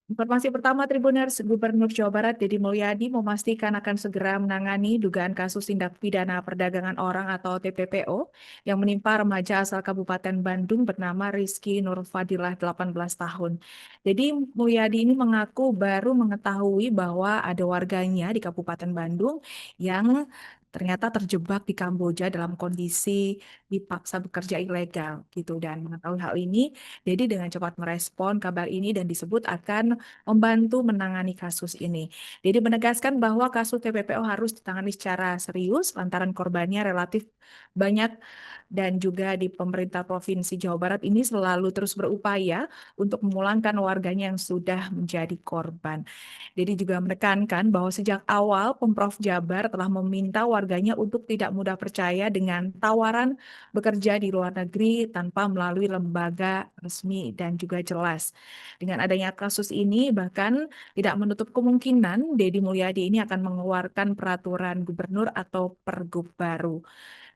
Informasi pertama, Tribuners, Gubernur Jawa Barat Deddy Mulyadi memastikan akan segera menangani dugaan kasus tindak pidana perdagangan orang atau TPPO yang menimpa remaja asal Kabupaten Bandung bernama Rizky Nur Fadilah 18 tahun. Jadi Mulyadi ini mengaku baru mengetahui bahwa ada warganya di Kabupaten Bandung yang ternyata terjebak di Kamboja dalam kondisi dipaksa bekerja ilegal gitu, dan mengetahui hal ini jadi dengan cepat merespon kabar ini dan disebut akan membantu menangani kasus ini. Jadi menegaskan bahwa kasus TPPO harus ditangani secara serius lantaran korbannya relatif banyak dan juga di pemerintah Provinsi Jawa Barat ini selalu terus berupaya untuk memulangkan warganya yang sudah menjadi korban. Jadi juga menekankan bahwa sejak awal Pemprov Jabar telah meminta warganya untuk tidak mudah percaya dengan tawaran bekerja di luar negeri tanpa melalui lembaga resmi dan juga jelas. Dengan adanya kasus ini, bahkan tidak menutup kemungkinan Deddy Mulyadi ini akan mengeluarkan peraturan gubernur atau pergub baru.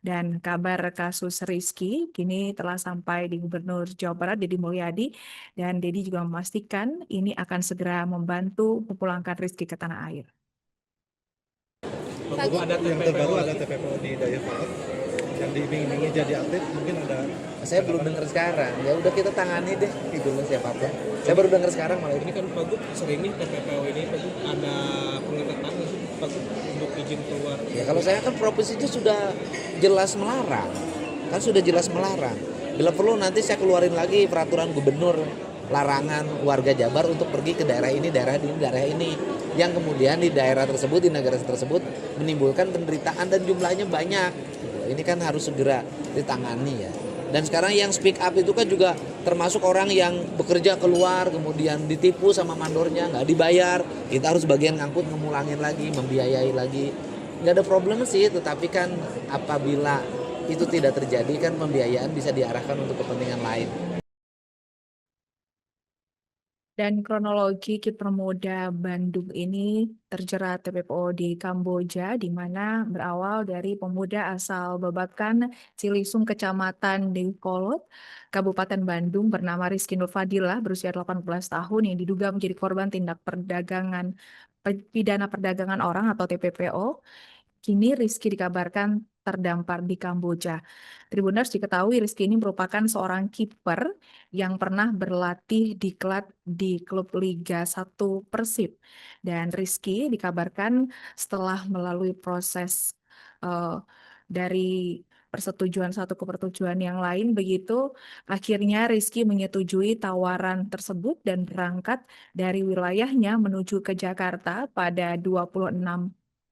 Dan kabar kasus Rizky kini telah sampai di Gubernur Jawa Barat Deddy Mulyadi, dan Deddy juga memastikan ini akan segera membantu memulangkan Rizky ke tanah air. Pak Guru, yang terbaru ada TPPO di Dayakolot yang diiming-imingi jadi atlet, mungkin ada. Saya belum dengar sekarang. Ya udah kita tangani deh gitu siapapun. Saya baru dengar sekarang malah Ini kan Pak Gub sering nih TPPO ini Pak Gub ada pengetatan nggak sih Pak Gub untuk izin keluar? ya kalau saya kan provinsinya sudah jelas melarang. Kan sudah jelas melarang. Bila perlu nanti saya keluarin lagi peraturan gubernur larangan warga Jabar untuk pergi ke daerah ini, daerah ini, daerah ini. Yang kemudian di daerah tersebut, di negara tersebut menimbulkan penderitaan dan jumlahnya banyak. Ini kan harus segera ditangani ya. Dan sekarang yang speak up itu kan juga termasuk orang yang bekerja keluar kemudian ditipu sama mandornya, nggak dibayar. Kita harus bagian ngangkut, ngemulangin lagi, membiayai lagi. Nggak ada problem sih, tetapi kan apabila itu tidak terjadi kan pembiayaan bisa diarahkan untuk kepentingan lain. Dan kronologi kiper muda Bandung ini terjerat TPPO di Kamboja, di mana berawal dari pemuda asal Babakan, Cilisung, Kecamatan Dayakolot, Kabupaten Bandung bernama Rizky Nur Fadilah berusia 18 tahun yang diduga menjadi korban tindak pidana perdagangan orang atau TPPO. Kini Rizky dikabarkan terdampar di Kamboja. Tribuners, diketahui Rizky ini merupakan seorang kiper yang pernah berlatih di klub Liga 1 Persib. Dan Rizky dikabarkan setelah melalui proses eh, dari persetujuan satu ke persetujuan yang lain, begitu akhirnya Rizky menyetujui tawaran tersebut dan berangkat dari wilayahnya menuju ke Jakarta pada 26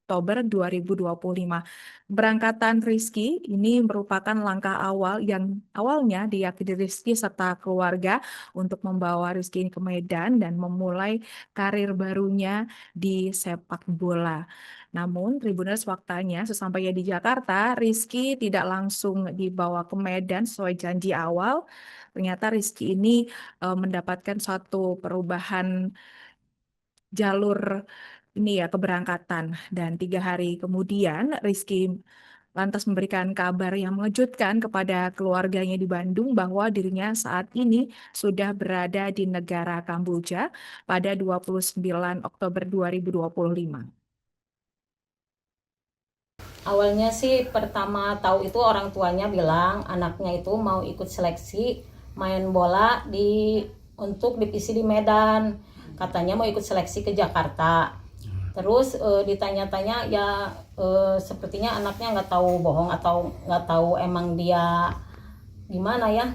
Oktober 2025. Berangkatan Rizky ini merupakan langkah awal yang awalnya diyakini Rizky serta keluarga untuk membawa Rizky ini ke Medan dan memulai karir barunya di sepak bola. Namun, Tribuners, faktanya sesampainya di Jakarta, Rizky tidak langsung dibawa ke Medan sesuai janji awal. Ternyata Rizky ini mendapatkan suatu perubahan jalur ini ya keberangkatan, dan 3 hari kemudian Rizky lantas memberikan kabar yang mengejutkan kepada keluarganya di Bandung bahwa dirinya saat ini sudah berada di negara Kamboja pada 29 Oktober 2025. Awalnya sih pertama tahu itu orang tuanya bilang anaknya itu mau ikut seleksi main bola untuk divisi di Medan. Katanya mau ikut seleksi ke Jakarta. Terus ditanya-tanya ya sepertinya anaknya nggak tahu bohong atau nggak tahu emang dia gimana ya.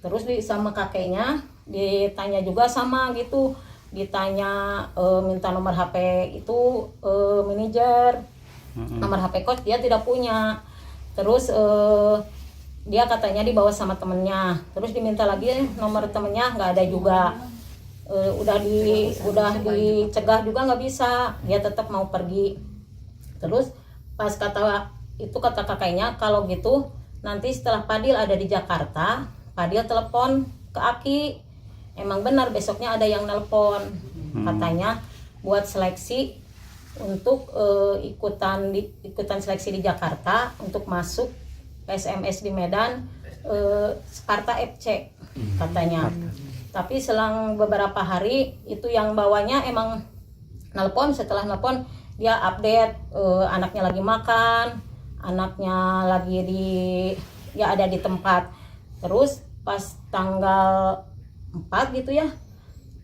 Terus sama kakeknya ditanya juga sama gitu. Ditanya minta nomor HP itu manajer. Nomor HP coach dia tidak punya. Terus dia katanya dibawa sama temennya. Terus diminta lagi nomor temennya nggak ada juga. Udah dicegah juga nggak bisa. Dia tetap mau pergi. Terus pas kata kakaknya kalau gitu nanti setelah Padil ada di Jakarta, Padil telepon ke Aki. Emang benar besoknya ada yang nelpon. Katanya buat seleksi untuk ikutan seleksi di Jakarta untuk masuk PSMS di Medan, Sparta FC katanya. Tapi selang beberapa hari itu yang bawanya emang nelpon, setelah nelpon dia update anaknya lagi makan, anaknya lagi ada di tempat. Terus pas tanggal 4 gitu ya,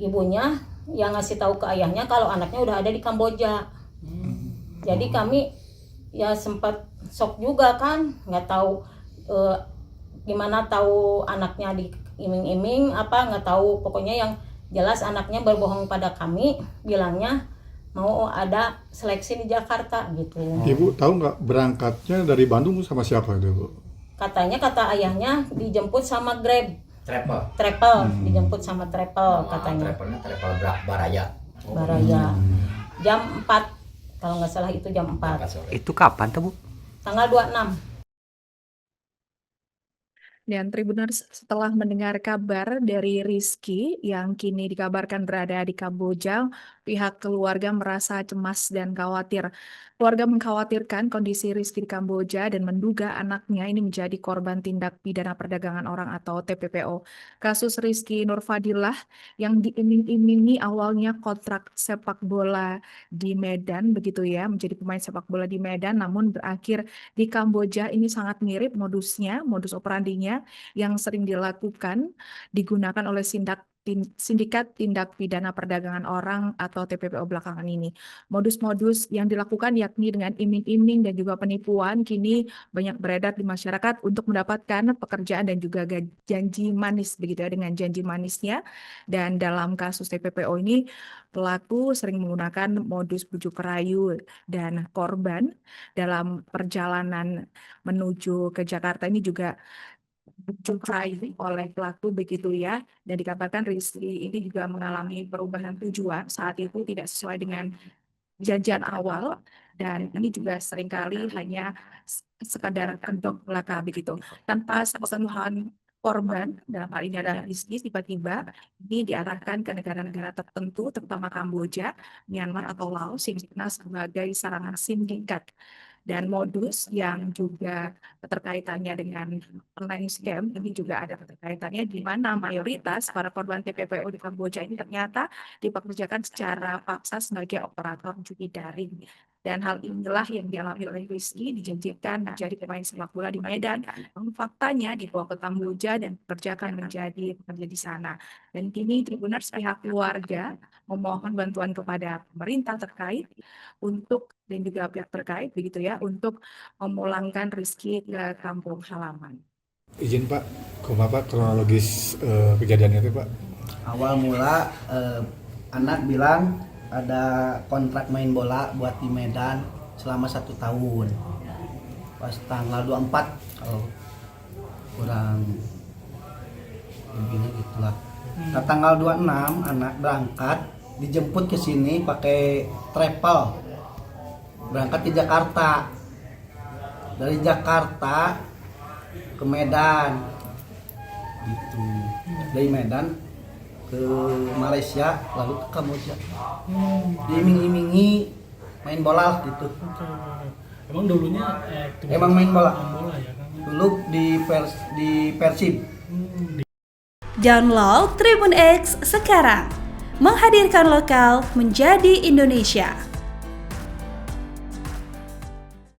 ibunya yang ngasih tahu ke ayahnya kalau anaknya udah ada di Kamboja. Jadi kami ya sempat shock juga kan, nggak tahu gimana tahu anaknya diiming-iming apa, nggak tahu, pokoknya yang jelas anaknya berbohong pada kami, bilangnya mau ada seleksi di Jakarta gitu. Ibu tahu nggak berangkatnya dari Bandung sama siapa itu, Bu? Katanya kata ayahnya dijemput sama Grab, Travel. dijemput sama travel katanya. Travel Baraya. Baraya. Jam 4 kalau nggak salah, itu jam 4 sore. Itu kapan tuh, Bu? tanggal 26. Dan Tribuners, setelah mendengar kabar dari Rizky yang kini dikabarkan berada di Kamboja, pihak keluarga merasa cemas dan khawatir. Keluarga mengkhawatirkan kondisi Rizky di Kamboja dan menduga anaknya ini menjadi korban tindak pidana perdagangan orang atau TPPO. Kasus Rizky Nurfadillah yang diiming-imingi awalnya kontrak sepak bola di Medan, begitu ya, menjadi pemain sepak bola di Medan, namun berakhir di Kamboja. Ini sangat mirip modusnya, modus operandinya yang sering dilakukan, digunakan oleh sindikat tindak pidana perdagangan orang atau TPPO belakangan ini. Modus-modus yang dilakukan yakni dengan iming-iming dan juga penipuan kini banyak beredar di masyarakat untuk mendapatkan pekerjaan dan juga janji manis, begitu ya, dengan janji manisnya. Dan dalam kasus TPPO ini pelaku sering menggunakan modus bujuk rayu, dan korban dalam perjalanan menuju ke Jakarta ini juga bujuk rayu oleh pelaku, begitu ya. Dan dikabarkan Rizky ini juga mengalami perubahan tujuan, saat itu tidak sesuai dengan janjian awal, dan ini juga seringkali hanya sekadar kedok belaka begitu, tanpa sentuhan korban. Dalam hal ini adalah Rizky, tiba-tiba ini diarahkan ke negara-negara tertentu, terutama Kamboja, Myanmar atau Laos yang dikenal sebagai sarangan sindikat. Dan modus yang juga keterkaitannya dengan online scam ini juga ada keterkaitannya, di mana mayoritas para korban TPPO di Kamboja ini ternyata dipekerjakan secara paksa sebagai operator judi daring. Dan hal inilah yang dialami oleh Rizky, dijanjikan menjadi pemain sepak bola di Medan. Faktanya dibawa ke Kamboja dan dikerjakan menjadi pekerja di sana. Dan kini Tribuners, pihak keluarga memohon bantuan kepada pemerintah terkait untuk, dan juga pihak terkait begitu ya, untuk memulangkan Rizky ke kampung halaman. Izin Pak, kumaha Pak kronologis kejadiannya itu Pak? Awal mula anak bilang ada kontrak main bola buat di Medan selama 1 tahun. Pas tanggal 24, kalau kurang lebihnya gitulah. Nah, tanggal 26 anak berangkat, dijemput ke sini pakai travel. Berangkat ke Jakarta. Dari Jakarta ke Medan. Gitu. Dari Medan ke Malaysia, lalu ke Kamboja. Diiming-imingi main bola gitu. Emang dulunya Emang main bola. bola ya kan? Dulu di Persib. Download Tribun X sekarang. Menghadirkan lokal menjadi Indonesia.